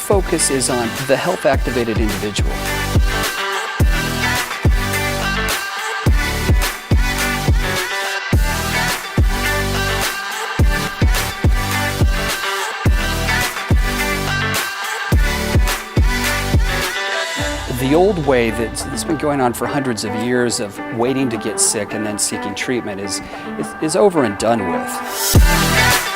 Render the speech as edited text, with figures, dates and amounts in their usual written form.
focus is on the health-activated individual. The old way that's been going on for hundreds of years of waiting to get sick and then seeking treatment is over and done with.